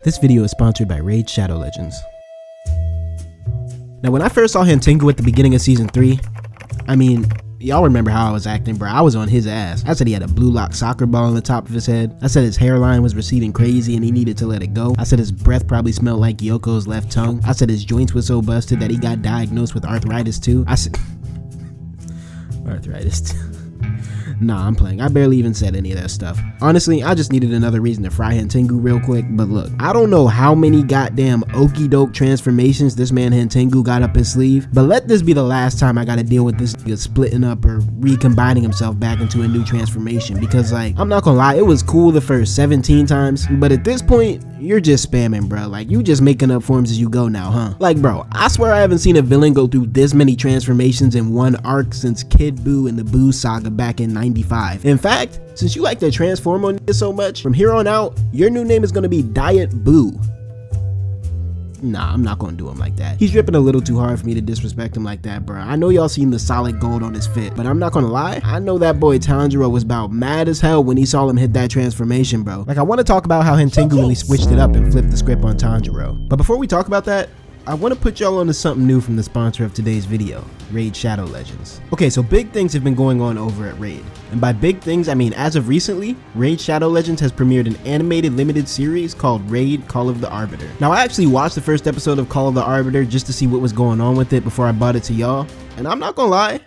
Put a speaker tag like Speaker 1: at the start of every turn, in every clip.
Speaker 1: This video is sponsored by Raid Shadow Legends. Now when I first saw hantengu at the beginning of season 3, I mean, y'all remember how I was acting, bro. I was on his ass. I said he had a blue lock soccer ball on the top of his head. I said his hairline was receding crazy and he needed to let it go. I said his breath probably smelled like Yoko's left tongue. I said his joints were so busted that he got diagnosed with arthritis too. I said arthritis. Nah, I'm playing. I barely even said any of that stuff. Honestly, I just needed another reason to fry hantengu real quick, but look, I don't know how many goddamn okie doke transformations this man hantengu got up his sleeve, but let this be the last time I gotta deal with this nigga splitting up or recombining himself back into a new transformation, because like, I'm not gonna lie, it was cool the first 17 times, but at this point, you're just spamming, bro. Like, you just making up forms as you go now, huh? Like, bro, I swear I haven't seen a villain go through this many transformations in one arc since Kid Buu in the Buu saga back in 95. In fact, since you like to transform on niggas so much, from here on out, your new name is gonna be Diet Buu. Nah, I'm not gonna do him like that. He's dripping a little too hard for me to disrespect him like that, bro. I know y'all seen the solid gold on his fit, but I'm not gonna lie, I know that boy Tanjiro was about mad as hell when he saw him hit that transformation, bro. Like, I want to talk about how hantengu really switched it up and flipped the script on Tanjiro. But before we talk about that, I want to put y'all onto something new from the sponsor of today's video, Raid Shadow Legends. Okay, so big things have been going on over at Raid. And by big things, I mean as of recently, Raid Shadow Legends has premiered an animated limited series called Raid Call of the Arbiter. Now I actually watched the first episode of Call of the Arbiter just to see what was going on with it before I bought it to y'all. And I'm not gonna lie,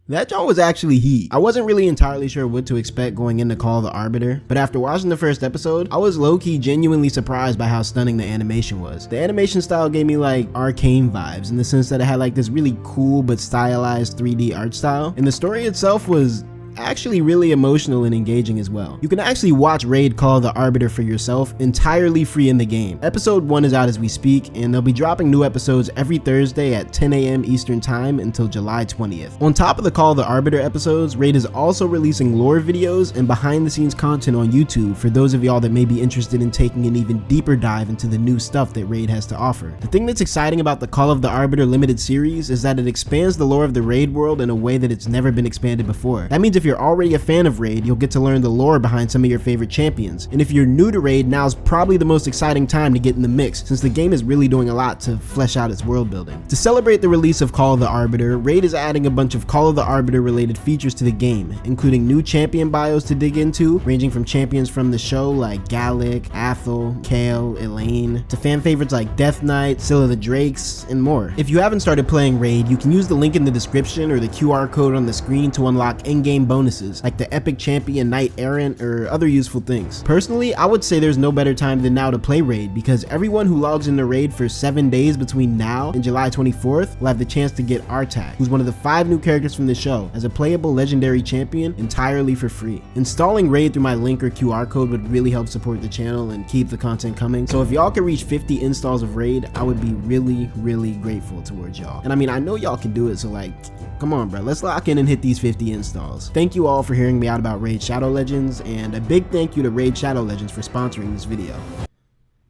Speaker 1: that joint was actually heat. I wasn't really entirely sure what to expect going into Call of the Arbiter, but after watching the first episode, I was low-key genuinely surprised by how stunning the animation was. The animation style gave me like Arcane vibes in the sense that it had like this really cool but stylized 3D art style, and the story itself was actually really emotional and engaging as well. You can actually watch Raid Call of the Arbiter for yourself entirely free in the game. Episode 1 is out as we speak, and they'll be dropping new episodes every Thursday at 10 AM Eastern time until July 20th. On top of the Call of the Arbiter episodes, Raid is also releasing lore videos and behind the scenes content on YouTube for those of y'all that may be interested in taking an even deeper dive into the new stuff that Raid has to offer. The thing that's exciting about the Call of the Arbiter limited series is that it expands the lore of the Raid world in a way that it's never been expanded before. That means if you're already a fan of Raid, you'll get to learn the lore behind some of your favorite champions. And if you're new to Raid, now's probably the most exciting time to get in the mix, since the game is really doing a lot to flesh out its world building. To celebrate the release of Call of the Arbiter, Raid is adding a bunch of Call of the Arbiter related features to the game, including new champion bios to dig into, ranging from champions from the show like Gallic, Athel, Kale, Elaine, to fan favorites like Death Knight, Scylla the Drakes, and more. If you haven't started playing Raid, you can use the link in the description or the QR code on the screen to unlock in-game bonuses like the epic champion Knight Errant or other useful things. Personally, I would say there's no better time than now to play Raid, because everyone who logs into Raid for 7 days between now and July 24th will have the chance to get Artak, who's one of the 5 new characters from the show, as a playable legendary champion entirely for free. Installing Raid through my link or QR code would really help support the channel and keep the content coming, so if y'all could reach 50 installs of Raid, I would be really grateful towards y'all. And I mean, I know y'all can do it, so like, come on bro, let's lock in and hit these 50 installs. Thank you all for hearing me out about Raid Shadow Legends, and a big thank you to Raid Shadow Legends for sponsoring this video.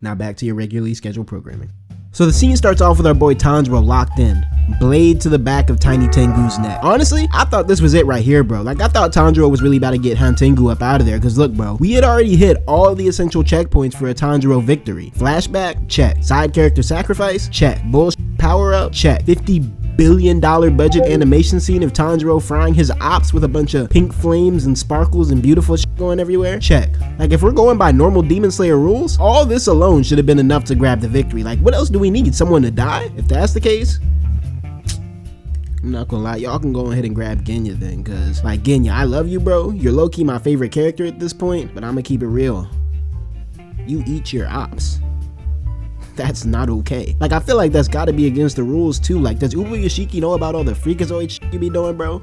Speaker 1: Now back to your regularly scheduled programming. So the scene starts off with our boy Tanjiro locked in, blade to the back of Tiny Tengu's neck. Honestly, I thought this was it right here, bro. Like, I thought Tanjiro was really about to get hantengu up out of there, because look bro, we had already hit all the essential checkpoints for a Tanjiro victory. Flashback? Check. Side character sacrifice? Check. Bullshit power up? Check. $50 billion budget animation scene of Tanjiro frying his ops with a bunch of pink flames and sparkles and beautiful shit going everywhere? Check. Like, if we're going by normal Demon Slayer rules, all this alone should have been enough to grab the victory. Like, what else do we need? Someone to die? If that's the case, I'm not gonna lie, y'all can go ahead and grab Genya then, cause like, Genya, I love you bro, you're low-key my favorite character at this point, but I'm gonna keep it real. You eat your ops. That's not okay. Like, I feel like that's gotta be against the rules too. Like, does Ubu Yoshiki know about all the freakazoid shit you be doing, bro?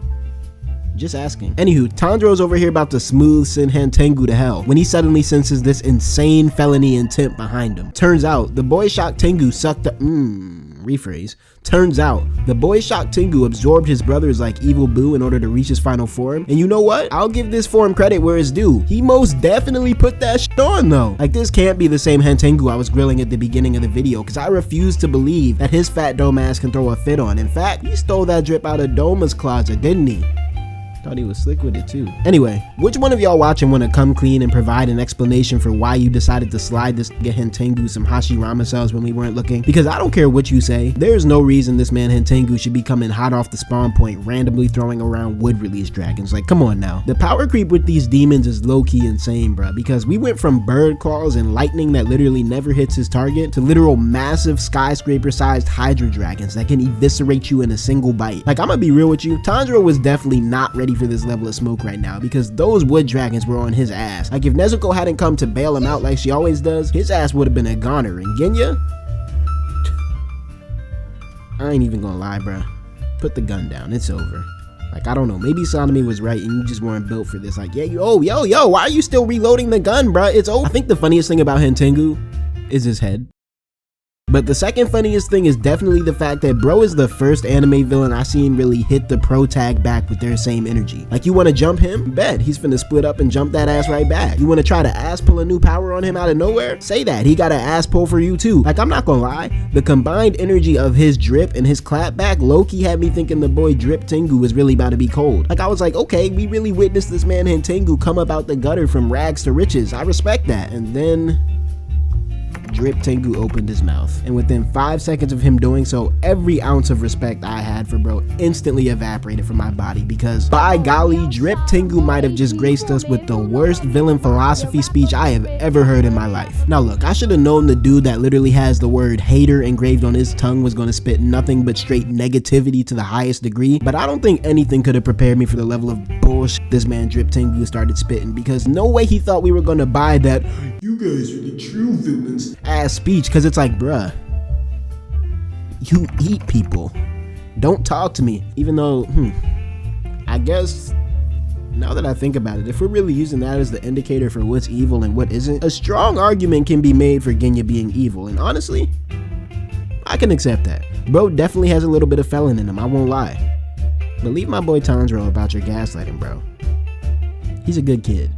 Speaker 1: Just asking. Anywho, Tanjiro's over here about to smooth send hantengu to hell when he suddenly senses this insane felony intent behind him. Turns out, the boy shocked Tengu sucked up, rephrase. Turns out, the boy shocked Tengu absorbed his brothers like Evil Buu in order to reach his final form. And you know what? I'll give this form credit where it's due. He most definitely put that shit on though. Like, this can't be the same hantengu I was grilling at the beginning of the video, because I refuse to believe that his fat dome ass can throw a fit on. In fact, he stole that drip out of Doma's closet, didn't he? Thought he was slick with it too. Anyway, which one of y'all watching want to come clean and provide an explanation for why you decided to slide this nigga hantengu some Hashirama cells when we weren't looking? Because I don't care what you say, there's no reason this man hantengu should be coming hot off the spawn point randomly throwing around wood release dragons. Like, come on now. The power creep with these demons is low-key insane, bruh, because we went from bird claws and lightning that literally never hits his target to literal massive skyscraper-sized hydra dragons that can eviscerate you in a single bite. Like, I'm gonna be real with you, Tanjiro was definitely not ready for this level of smoke right now because those wood dragons were on his ass. Like, if Nezuko hadn't come to bail him out like she always does, his ass would have been a goner. And Genya, I ain't even gonna lie, bruh. Put the gun down, it's over. Like, I don't know, maybe Sanemi was right and you just weren't built for this. Like, yeah, yo, why are you still reloading the gun, bruh? It's over. I think the funniest thing about hantengu is his head. But the second funniest thing is definitely the fact that bro is the first anime villain I seen really hit the pro tag back with their same energy. Like, you wanna jump him? Bet, he's finna split up and jump that ass right back. You wanna try to ass pull a new power on him out of nowhere? Say that, he got an ass pull for you too. Like, I'm not gonna lie, the combined energy of his drip and his clap back low-key had me thinking the boy Drip Tengu was really about to be cold. Like, I was like, okay, we really witnessed this man hantengu come up out the gutter from rags to riches. I respect that. And then Drip Tengu opened his mouth, and within 5 seconds of him doing so, every ounce of respect I had for bro instantly evaporated from my body, because by golly, Drip Tengu might have just graced us with the worst villain philosophy speech I have ever heard in my life. Now look, I should have known the dude that literally has the word hater engraved on his tongue was going to spit nothing but straight negativity to the highest degree, but I don't think anything could have prepared me for the level of bullshit this man Drip Tengu started spitting, because no way he thought we were going to buy that "you guys are the true villains" ass speech, because it's like, bruh, you eat people, don't talk to me. Even though I guess now that I think about it, if we're really using that as the indicator for what's evil and what isn't, a strong argument can be made for Genya being evil, and honestly I can accept that. Bro definitely has a little bit of felon in him, I won't lie, but leave my boy Tanjiro about your gaslighting, bro. He's a good kid.